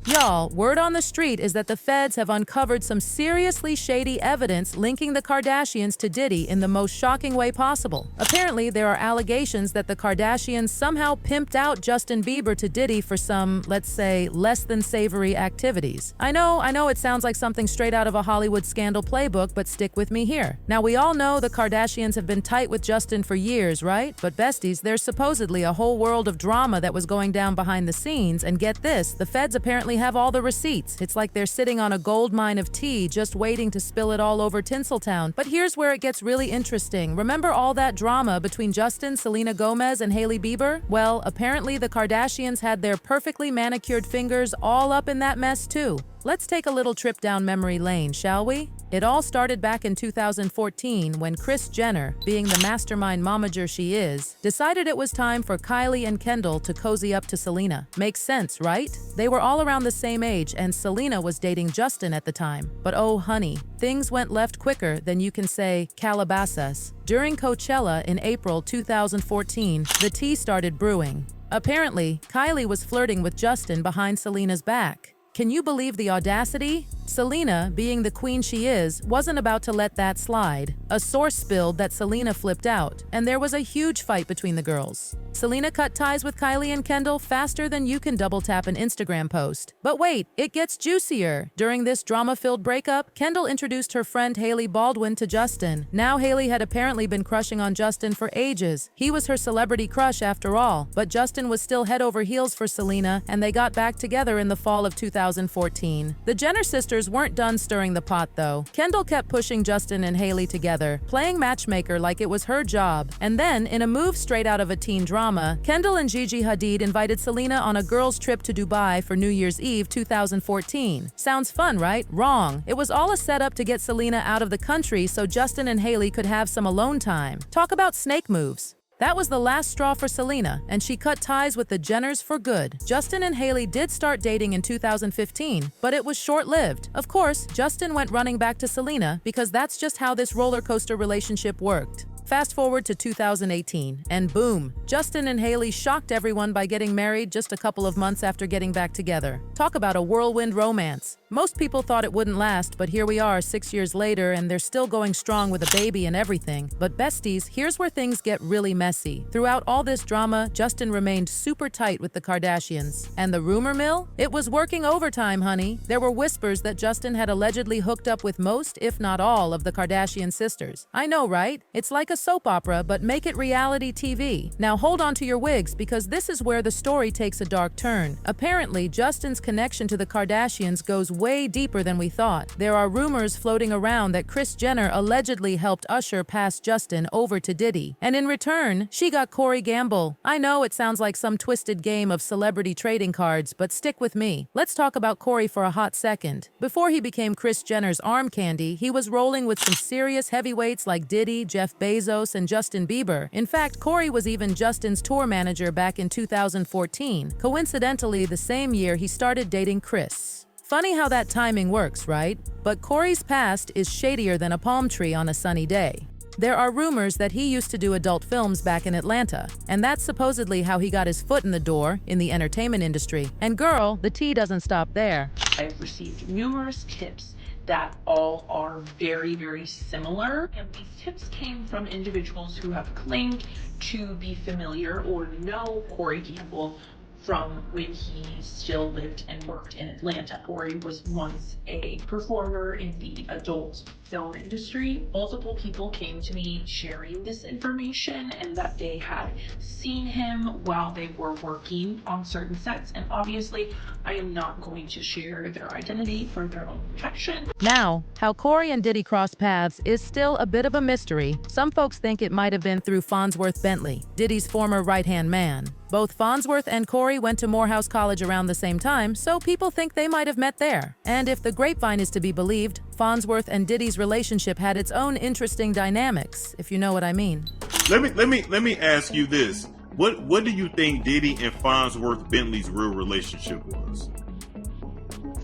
Y'all, word on the street is that the feds have uncovered some seriously shady evidence linking the Kardashians to Diddy in the most shocking way possible. Apparently, there are allegations that the Kardashians somehow pimped out Justin Bieber to Diddy for some, let's say, less than savory activities. I know it sounds like something straight out of a Hollywood scandal playbook, but stick with me here. Now, we all know the Kardashians have been tight with Justin for years, right? But besties, there's supposedly a whole world of drama that was going down behind the scenes, and get this, the feds apparently have all the receipts. It's like they're sitting on a gold mine of tea just waiting to spill it all over Tinseltown. But here's where it gets really interesting. Remember all that drama between Justin, Selena Gomez, and Hailey Bieber? Well, apparently the Kardashians had their perfectly manicured fingers all up in that mess too. Let's take a little trip down memory lane, shall we? It all started back in 2014 when Kris Jenner, being the mastermind momager she is, decided it was time for Kylie and Kendall to cozy up to Selena. Makes sense, right? They were all around the same age and Selena was dating Justin at the time. But oh honey, things went left quicker than you can say Calabasas. During Coachella in April 2014, the tea started brewing. Apparently, Kylie was flirting with Justin behind Selena's back. Can you believe the audacity? Selena, being the queen she is, wasn't about to let that slide. A source spilled that Selena flipped out, and there was a huge fight between the girls. Selena cut ties with Kylie and Kendall faster than you can double-tap an Instagram post. But wait, it gets juicier. During this drama-filled breakup, Kendall introduced her friend Hailey Baldwin to Justin. Now Hailey had apparently been crushing on Justin for ages. He was her celebrity crush after all, but Justin was still head over heels for Selena, and they got back together in the fall of 2014. The Jenner sisters weren't done stirring the pot though. Kendall kept pushing Justin and Hailey together, playing matchmaker like it was her job. And then, in a move straight out of a teen drama, Kendall and Gigi Hadid invited Selena on a girls' trip to Dubai for New Year's Eve 2014. Sounds fun, right? Wrong. It was all a setup to get Selena out of the country so Justin and Hailey could have some alone time. Talk about snake moves. That was the last straw for Selena, and she cut ties with the Jenners for good. Justin and Hailey did start dating in 2015, but it was short-lived. Of course, Justin went running back to Selena because that's just how this roller coaster relationship worked. Fast forward to 2018, and boom, Justin and Hailey shocked everyone by getting married just a couple of months after getting back together. Talk about a whirlwind romance. Most people thought it wouldn't last, but here we are 6 years later and they're still going strong with a baby and everything. But besties, here's where things get really messy. Throughout all this drama, Justin remained super tight with the Kardashians. And the rumor mill? It was working overtime, honey. There were whispers that Justin had allegedly hooked up with most, if not all, of the Kardashian sisters. I know, right? It's like a soap opera, but make it reality TV. Now hold on to your wigs because this is where the story takes a dark turn. Apparently, Justin's connection to the Kardashians goes way deeper than we thought. There are rumors floating around that Kris Jenner allegedly helped Usher pass Justin over to Diddy. And in return, she got Corey Gamble. I know it sounds like some twisted game of celebrity trading cards, but stick with me. Let's talk about Corey for a hot second. Before he became Kris Jenner's arm candy, he was rolling with some serious heavyweights like Diddy, Jeff Bezos, and Justin Bieber. In fact, Corey was even Justin's tour manager back in 2014. Coincidentally, the same year he started dating Kris. Funny how that timing works, right? But Corey's past is shadier than a palm tree on a sunny day. There are rumors that he used to do adult films back in Atlanta, and that's supposedly how he got his foot in the door in the entertainment industry. And girl, the tea doesn't stop there. I've received numerous tips that all are very, very similar. And these tips came from individuals who have claimed to be familiar or know Corey Gamble from when he still lived and worked in Atlanta. Corey was once a performer in the adult film industry. Multiple people came to me sharing this information and that they had seen him while they were working on certain sets. And obviously, I am not going to share their identity for their own protection. Now, how Corey and Diddy crossed paths is still a bit of a mystery. Some folks think it might have been through Fonzworth Bentley, Diddy's former right-hand man. Both Fonzworth and Corey went to Morehouse College around the same time, so people think they might have met there. And if the grapevine is to be believed, Fonzworth and Diddy's relationship had its own interesting dynamics, if you know what I mean. Let me ask you this. What do you think Diddy and Fonzworth Bentley's real relationship was?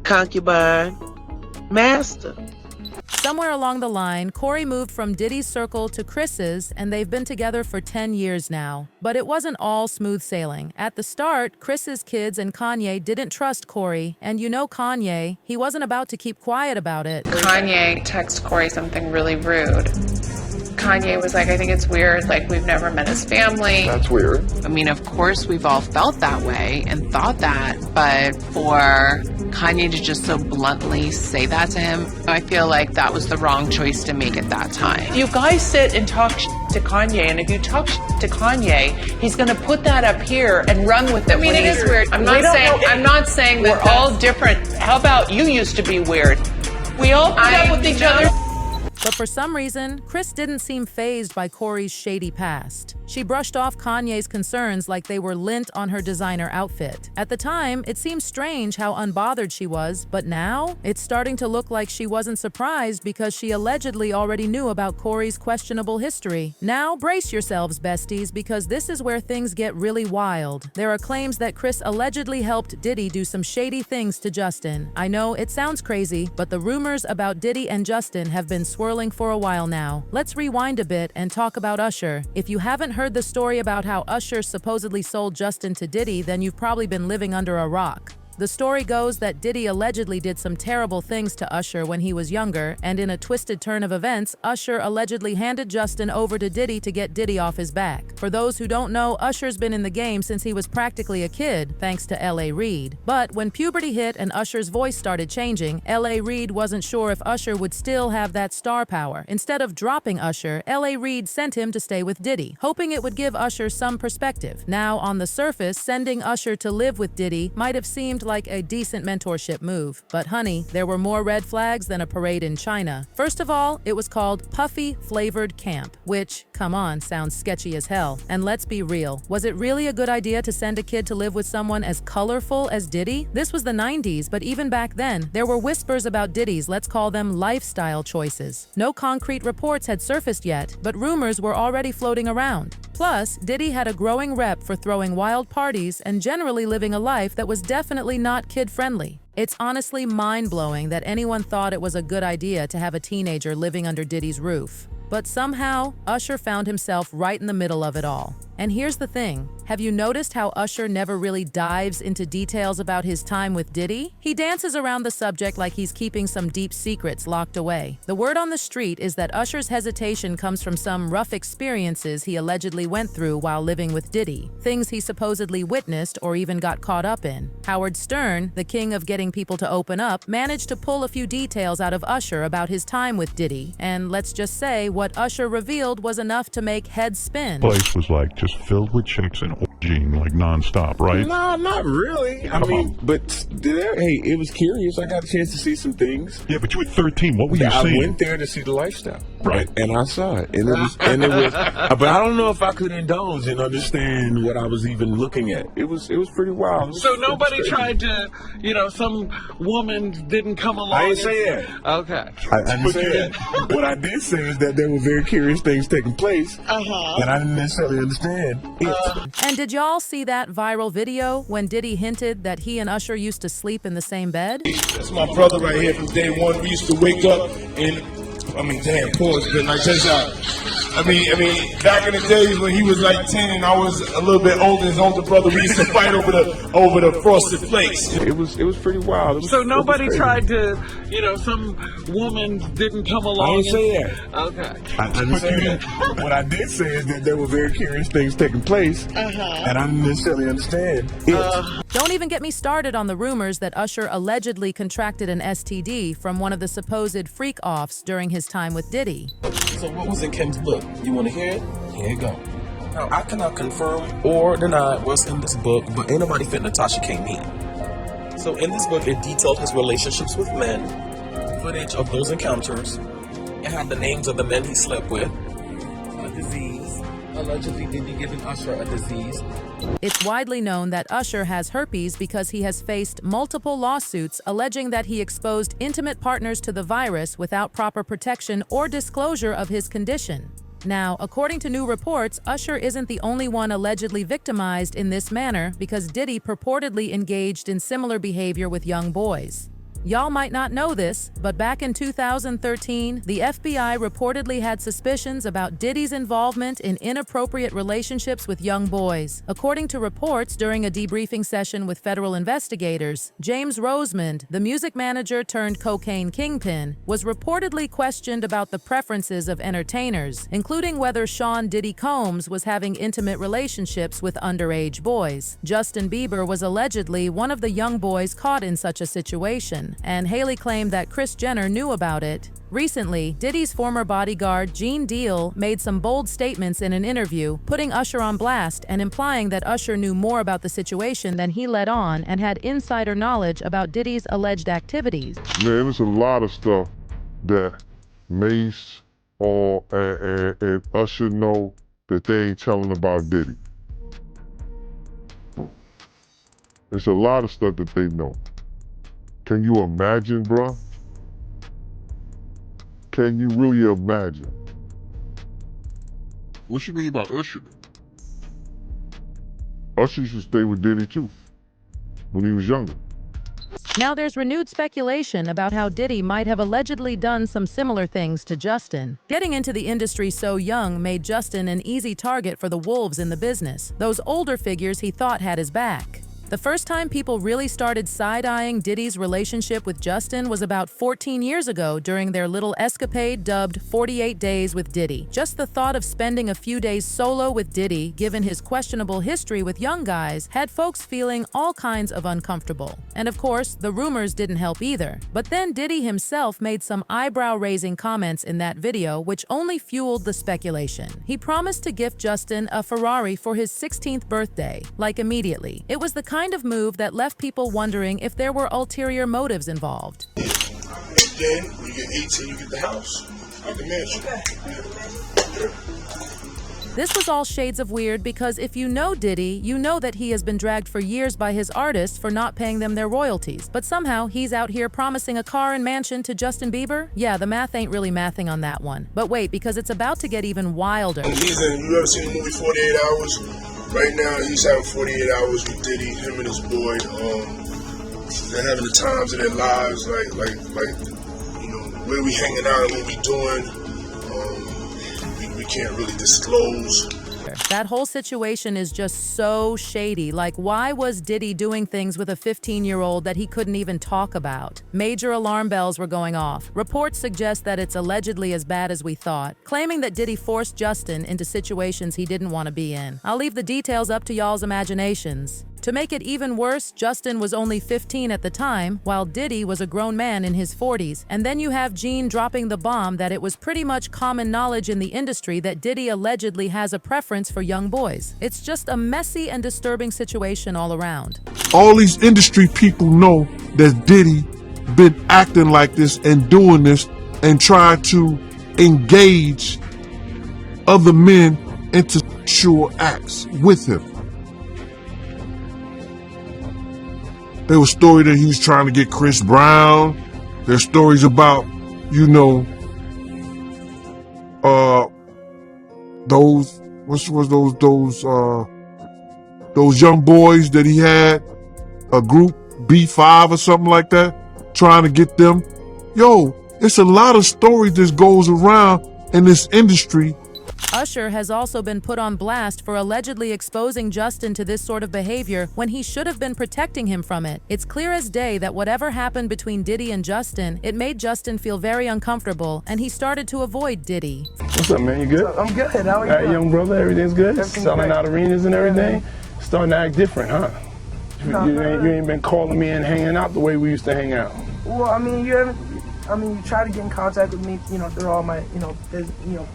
Concubine, master. Somewhere along the line, Corey moved from Diddy's circle to Chris's, and they've been together for 10 years now. But it wasn't all smooth sailing. At the start, Chris's kids and Kanye didn't trust Corey, and you know Kanye, he wasn't about to keep quiet about it. Kanye texted Corey something really rude. Kanye was like, I think it's weird, like we've never met his family. That's weird. I mean, of course we've all felt that way and thought that, but for Kanye to just so bluntly say that to him, I feel like that was the wrong choice to make at that time. You guys sit and talk to Kanye, and if you talk to Kanye, he's going to put that up here and run with it. I mean, it is weird. I'm not saying that we're all different. How about you used to be weird? We all put up with each other. But for some reason, Kris didn't seem fazed by Corey's shady past. She brushed off Kanye's concerns like they were lint on her designer outfit. At the time, it seemed strange how unbothered she was, but now it's starting to look like she wasn't surprised because she allegedly already knew about Corey's questionable history. Now, brace yourselves, besties, because this is where things get really wild. There are claims that Kris allegedly helped Diddy do some shady things to Justin. I know it sounds crazy, but the rumors about Diddy and Justin have been swirling for a while now. Let's rewind a bit and talk about Usher. If you haven't heard the story about how Usher supposedly sold Justin to Diddy, then you've probably been living under a rock. The story goes that Diddy allegedly did some terrible things to Usher when he was younger, and in a twisted turn of events, Usher allegedly handed Justin over to Diddy to get Diddy off his back. For those who don't know, Usher's been in the game since he was practically a kid, thanks to L.A. Reid. But when puberty hit and Usher's voice started changing, L.A. Reid wasn't sure if Usher would still have that star power. Instead of dropping Usher, L.A. Reid sent him to stay with Diddy, hoping it would give Usher some perspective. Now, on the surface, sending Usher to live with Diddy might have seemed like a decent mentorship move. But honey, there were more red flags than a parade in China. First of all, it was called Puffy Flavored Camp, which, come on, sounds sketchy as hell. And let's be real, was it really a good idea to send a kid to live with someone as colorful as Diddy? This was the 90s, but even back then, there were whispers about Diddy's, let's call them lifestyle choices. No concrete reports had surfaced yet, but rumors were already floating around. Plus, Diddy had a growing rep for throwing wild parties and generally living a life that was definitely not kid-friendly. It's honestly mind-blowing that anyone thought it was a good idea to have a teenager living under Diddy's roof. But somehow, Usher found himself right in the middle of it all. And here's the thing, have you noticed how Usher never really dives into details about his time with Diddy? He dances around the subject like he's keeping some deep secrets locked away. The word on the street is that Usher's hesitation comes from some rough experiences he allegedly went through while living with Diddy, things he supposedly witnessed or even got caught up in. Howard Stern, the king of getting people to open up, managed to pull a few details out of Usher about his time with Diddy, and let's just say what Usher revealed was enough to make heads spin. Place was like just filled with chicks and orgying like nonstop, right? No, not really. I mean, but hey, it was curious. I got a chance to see some things. Yeah, but you were 13. What were you I seeing? went there to see the lifestyle, Right. And I saw it, and it was. But I don't know if I could indulge and understand what I was even looking at. It was pretty wild. So nobody tried to, some woman didn't come along. I didn't say that. Okay. I didn't say that. What I did say is that there were very curious things taking place, and I didn't necessarily understand it. And did y'all see that viral video when Diddy hinted that he and Usher used to sleep in the same bed? That's my brother right here from day one. We used to wake up and, damn, pause, but like, check this out. Back in the days when he was like 10 and I was a little bit older, his older brother, we used to fight over the frosted flakes. It was pretty wild. So nobody tried to, some woman didn't come along. I didn't say that. Okay. I didn't say that. What I did say is that there were very curious things taking place, and I didn't necessarily understand it. Don't even get me started on the rumors that Usher allegedly contracted an STD from one of the supposed freak-offs during his time with Diddy. So what was in Kim's book? You want to hear it? Here you go. Now, I cannot confirm or deny what's in this book, but ain't nobody fit Natasha K. Mead. So in this book, it detailed his relationships with men, footage of those encounters, it had the names of the men he slept with, a disease, allegedly Diddy giving Usher a disease. It's widely known that Usher has herpes because he has faced multiple lawsuits alleging that he exposed intimate partners to the virus without proper protection or disclosure of his condition. Now, according to new reports, Usher isn't the only one allegedly victimized in this manner because Diddy purportedly engaged in similar behavior with young boys. Y'all might not know this, but back in 2013, the FBI reportedly had suspicions about Diddy's involvement in inappropriate relationships with young boys. According to reports during a debriefing session with federal investigators, James Rosemond, the music manager turned cocaine kingpin, was reportedly questioned about the preferences of entertainers, including whether Sean Diddy Combs was having intimate relationships with underage boys. Justin Bieber was allegedly one of the young boys caught in such a situation, and Haley claimed that Kris Jenner knew about it. Recently, Diddy's former bodyguard, Gene Deal, made some bold statements in an interview, putting Usher on blast and implying that Usher knew more about the situation than he let on and had insider knowledge about Diddy's alleged activities. Man, there's a lot of stuff that Mace and Usher know that they ain't telling about Diddy. There's a lot of stuff that they know. Can you imagine, bruh? Can you really imagine? What you mean about Usher? Usher used to stay with Diddy too, when he was younger. Now there's renewed speculation about how Diddy might have allegedly done some similar things to Justin. Getting into the industry so young made Justin an easy target for the wolves in the business, those older figures he thought had his back. The first time people really started side-eyeing Diddy's relationship with Justin was about 14 years ago during their little escapade dubbed 48 Days with Diddy. Just the thought of spending a few days solo with Diddy, given his questionable history with young guys, had folks feeling all kinds of uncomfortable. And of course, the rumors didn't help either. But then Diddy himself made some eyebrow-raising comments in that video which only fueled the speculation. He promised to gift Justin a Ferrari for his 16th birthday, like immediately. It was the kind of move that left people wondering if there were ulterior motives involved. And then when you get 18, you get the house, like the mansion. This was all shades of weird because if you know Diddy, you know that he has been dragged for years by his artists for not paying them their royalties. But somehow he's out here promising a car and mansion to Justin Bieber? Yeah, the math ain't really mathing on that one. But wait, because it's about to get even wilder. You ever seen the movie 48 Hours? Right now, he's having 48 hours with Diddy, him and his boy. They're having the times of their lives, like you know, where we hanging out and what we doing. We can't really disclose. That whole situation is just so shady. Like, why was Diddy doing things with a 15-year-old that he couldn't even talk about? Major alarm bells were going off. Reports suggest that it's allegedly as bad as we thought, claiming that Diddy forced Justin into situations he didn't want to be in. I'll leave the details up to y'all's imaginations. To make it even worse, Justin was only 15 at the time, while Diddy was a grown man in his 40s. And then you have Gene dropping the bomb that it was pretty much common knowledge in the industry that Diddy allegedly has a preference for young boys. It's just a messy and disturbing situation all around. All these industry people know that Diddy been acting like this and doing this and trying to engage other men into sexual acts with him. There was story that he was trying to get Chris Brown. There's stories about, you know, those young boys that he had, a group B5 or something like that, trying to get them. Yo, it's a lot of stories that goes around in this industry. Usher has also been put on blast for allegedly exposing Justin to this sort of behavior when he should have been protecting him from it. It's clear as day that whatever happened between Diddy and Justin, it made Justin feel very uncomfortable, and he started to avoid Diddy. What's up, man? You good? I'm good. How are you? All right, young brother, everything's good? Everything's Selling great. out arenas and everything? Starting to act different, huh? You ain't been calling me and hanging out the way we used to hang out. Well, I mean, you try to get in contact with me, through all my,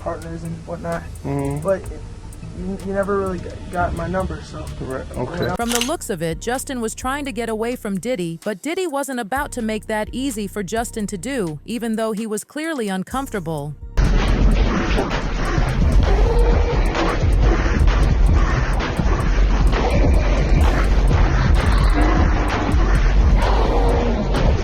partners and whatnot. Mm-hmm. But you never really got my number, so. Correct. Okay. From the looks of it, Justin was trying to get away from Diddy, but Diddy wasn't about to make that easy for Justin to do, even though he was clearly uncomfortable.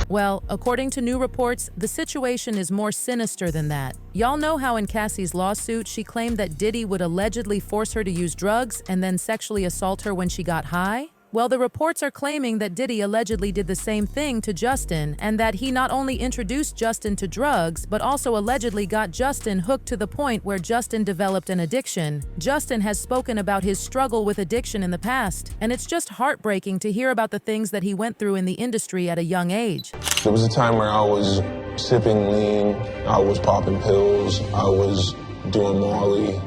Well, according to new reports, the situation is more sinister than that. Y'all know how in Cassie's lawsuit, she claimed that Diddy would allegedly force her to use drugs and then sexually assault her when she got high? Well, the reports are claiming that Diddy allegedly did the same thing to Justin, and that he not only introduced Justin to drugs, but also allegedly got Justin hooked to the point where Justin developed an addiction. Justin has spoken about his struggle with addiction in the past, and it's just heartbreaking to hear about the things that he went through in the industry at a young age. There was a time where I was sipping lean, I was popping pills, I was doing Molly,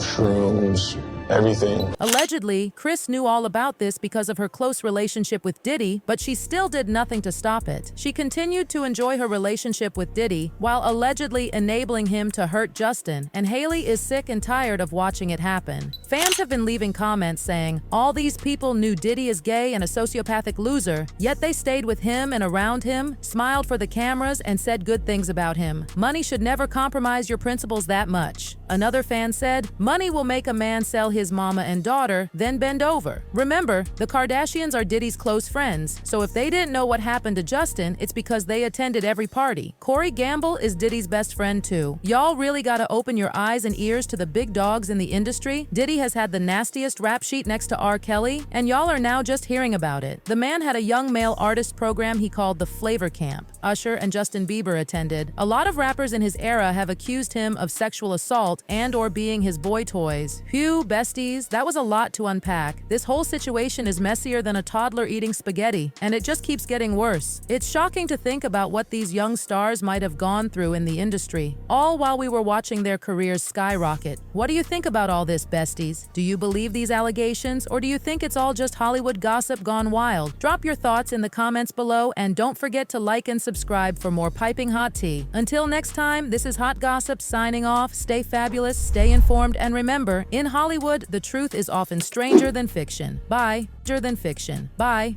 shrooms, everything. Allegedly, Kris knew all about this because of her close relationship with Diddy, but she still did nothing to stop it. She continued to enjoy her relationship with Diddy while allegedly enabling him to hurt Justin, and Hailey is sick and tired of watching it happen. Fans have been leaving comments saying, all these people knew Diddy is gay and a sociopathic loser, yet they stayed with him and around him, smiled for the cameras, and said good things about him. Money should never compromise your principles that much. Another fan said, money will make a man sell his mama and daughter, then bend over. Remember, the Kardashians are Diddy's close friends, so if they didn't know what happened to Justin, it's because they attended every party. Corey Gamble is Diddy's best friend too. Y'all really gotta open your eyes and ears to the big dogs in the industry. Diddy has had the nastiest rap sheet next to R. Kelly, and y'all are now just hearing about it. The man had a young male artist program he called the Flavor Camp. Usher and Justin Bieber attended. A lot of rappers in his era have accused him of sexual assault and/or being his boy toys. Phew, besties, that was a lot to unpack. This whole situation is messier than a toddler eating spaghetti, and it just keeps getting worse. It's shocking to think about what these young stars might have gone through in the industry, all while we were watching their careers skyrocket. What do you think about all this, besties? Do you believe these allegations, or do you think it's all just Hollywood gossip gone wild? Drop your thoughts in the comments below, and don't forget to like and subscribe for more piping hot tea. Until next time, this is Hot Gossip signing off. Stay fabulous, stay informed, and remember, in Hollywood, the truth is often stranger than fiction. Bye. Than fiction. Bye.